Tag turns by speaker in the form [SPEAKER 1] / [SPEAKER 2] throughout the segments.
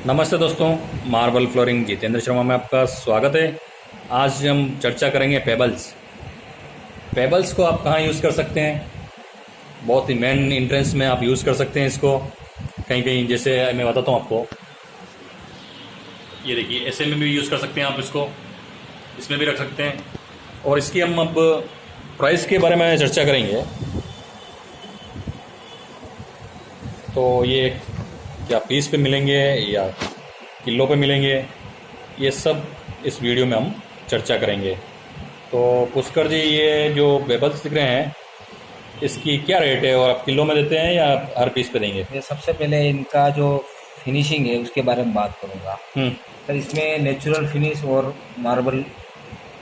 [SPEAKER 1] नमस्ते दोस्तों, marble flooring Jitendra Sharma में आपका स्वागत है। आज हम चर्चा करेंगे पेबल्स। पेबल्स को आप कहाँ यूज़ कर सकते हैं? बहुत ही मेन एंट्रेंस में आप यूज़ कर सकते हैं इसको। कहीं कहीं जैसे मैं बताता हूँ आपको, ये देखिए ऐसे में भी यूज़ कर सकते हैं आप इसको, इसमें भी रख सकते हैं। और इसकी हम अब प्राइस के बारे में चर्चा करेंगे। तो ये क्या पीस पे मिलेंगे या किलो पे मिलेंगे, ये सब इस वीडियो में हम चर्चा करेंगे। तो पुष्कर जी, ये जो पेबल्स दिख रहे हैं इसकी क्या रेट है और आप किलो में देते हैं या हर पीस पे देंगे?
[SPEAKER 2] मैं सबसे पहले इनका जो फिनिशिंग है उसके बारे में बात करूंगा। सर, इसमें नेचुरल फिनिश और मार्बल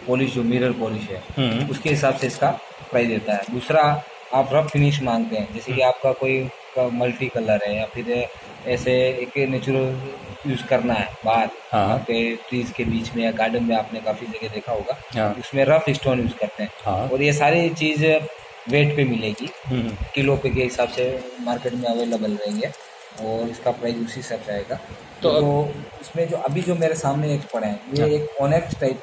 [SPEAKER 2] पॉलिश जो मिरर पॉलिश है उसके हिसाब से इसका प्राइस देता है। दूसरा, आप रफ फिनिश मांगते हैं, जैसे कि आपका कोई का मल्टी कलर है या फिर ऐसे एक नेचुरल यूज़ करना है बाहर
[SPEAKER 1] हाँ
[SPEAKER 2] पे ट्रीज के बीच में या गार्डन में, आपने काफ़ी जगह देखा होगा,
[SPEAKER 1] हाँ
[SPEAKER 2] उसमें रफ स्टोन यूज़ करते हैं।
[SPEAKER 1] हाँ।
[SPEAKER 2] और ये सारी चीज़ वेट पे मिलेगी, किलो पे के हिसाब से मार्केट में अवेलेबल रहेंगे और इसका प्राइस उसी हिसाब से आएगा। तो इसमें जो अभी जो मेरे सामने एक पड़े हैं, ये एक ओनेक्स टाइप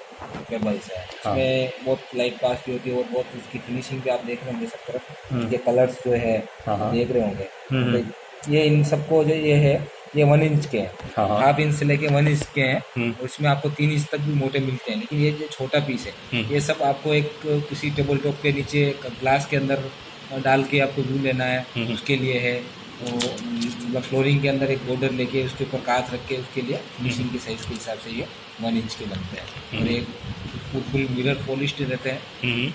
[SPEAKER 2] पेबल्स है। इसमें बहुत लाइट पास भी होती है और बहुत इसकी फिनिशिंग भी आप देख रहे होंगे सब तरफ। ये कलर्स जो है देख रहे होंगे। तो ये इन सबको जो ये है, ये 1 इंच के हैं, हाफ इंच से लेके 1 इंच के हैं। उसमें आपको 3 इंच तक भी मोटे मिलते हैं, लेकिन ये जो छोटा पीस है ये सब आपको एक किसी टेबल टॉप के नीचे ग्लास के अंदर डाल के आपको व्यू लेना है, उसके लिए है। मतलब फ्लोरिंग के अंदर एक बॉर्डर लेके उसके ऊपर कांच रख के उसके लिए फिनिशिंग के साइज के हिसाब से ये 1 इंच के बनते हैं। और एक फुल मिरर पॉलिश्ड रहते हैं।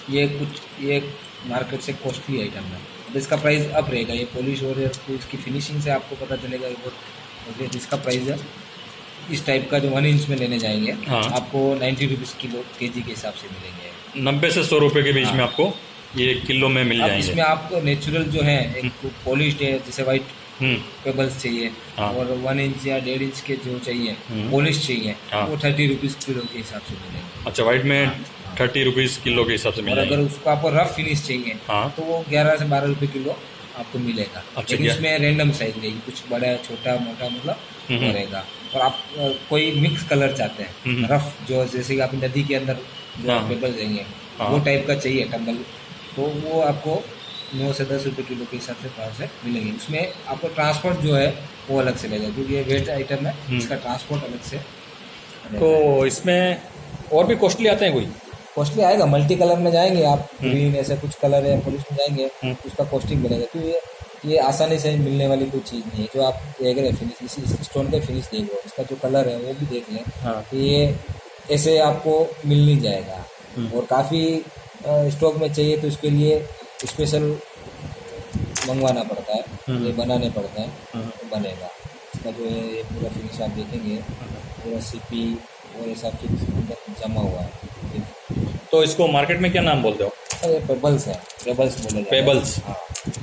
[SPEAKER 2] ये मार्केट से कॉस्टली आइटम है। अब इसका प्राइस अब रहेगा, ये पॉलिश और इसकी फिनिशिंग से आपको पता चलेगा ये बहुत। इसका प्राइस है इस टाइप का जो 1 इंच में लेने जाएंगे आपको 90 रुपीज़ किलो केजी के हिसाब से मिलेंगे।
[SPEAKER 1] 90 से 100 रुपये के बीच में आपको ये किलो में मिल जाएंगे।
[SPEAKER 2] इसमें आपको नेचुरल जो है एक पॉलिश्ड है, जैसे वाइट पेबल्स चाहिए और 1 इंच या 1.5 इंच के जो चाहिए पॉलिश चाहिए, वो 30 रुपीज़ किलो के हिसाब से मिलेंगे।
[SPEAKER 1] अच्छा, वाइट में 30 रुपीज़ किलो के हिसाब से
[SPEAKER 2] और
[SPEAKER 1] मिलेंगे।
[SPEAKER 2] अगर उसको आपको रफ फिनिश चाहिए तो वो 11 से 12 रुपये किलो आपको मिलेगा।
[SPEAKER 1] अच्छा,
[SPEAKER 2] लेकिन इसमें रैंडम साइज रहेगी, कुछ बड़ा छोटा मोटा मतलब वो रहेगा। और आप कोई मिक्स कलर चाहते हैं, रफ जो जैसे कि आप नदी के अंदर जो पेबल देंगे वो टाइप का चाहिए टम्बल, तो वो आपको 9 से 10 रुपये किलो के हिसाब से पास से मिलेंगे। उसमें आपको ट्रांसपोर्ट जो है वो अलग से लगेगा, क्योंकि ये वेट आइटम है, इसका ट्रांसपोर्ट अलग से।
[SPEAKER 1] तो इसमें और भी कॉस्टली आते हैं कोई?
[SPEAKER 2] कॉस्टली आएगा, मल्टी कलर में जाएंगे आप, ग्रीन ऐसे कुछ कलर है पॉलिश में जाएंगे, उसका कॉस्टिंग बनेगा। क्योंकि ये आसानी से मिलने वाली कोई चीज़ नहीं है। जो आप देख रहे हैं फिनिश, इस स्टोन का फिनिश देख रहे हो, इसका जो कलर है वो भी देख लें, तो ये ऐसे आपको मिल नहीं जाएगा। और काफ़ी स्टॉक में चाहिए तो उसके लिए स्पेशल मंगवाना पड़ता है, ये बनाने पड़ते हैं, तो बनेगा। इसका जो है ये पूरा फिनिश आप देखेंगे, पूरा सीपी और ऐसा फिक्स जमा हुआ है।
[SPEAKER 1] तो इसको मार्केट में क्या नाम बोलते हो?
[SPEAKER 2] सर, ये पेबल्स है, पेबल्स बोले जाते हैं।
[SPEAKER 1] पेबल्स?
[SPEAKER 2] हाँ,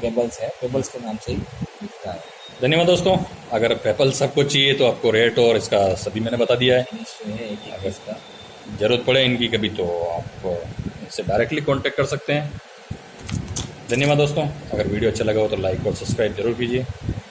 [SPEAKER 2] पेबल्स है, पेबल्स के नाम से ही बिकता है।
[SPEAKER 1] धन्यवाद दोस्तों। अगर पेबल्स आपको चाहिए तो आपको रेट और इसका सभी मैंने बता दिया है।
[SPEAKER 2] फिनिश जो है एक ही इसका।
[SPEAKER 1] ज़रूरत पड़े इनकी कभी तो आप इनसे डायरेक्टली कांटेक्ट कर सकते हैं। धन्यवाद दोस्तों। अगर वीडियो अच्छा लगा हो तो लाइक और सब्सक्राइब जरूर कीजिए।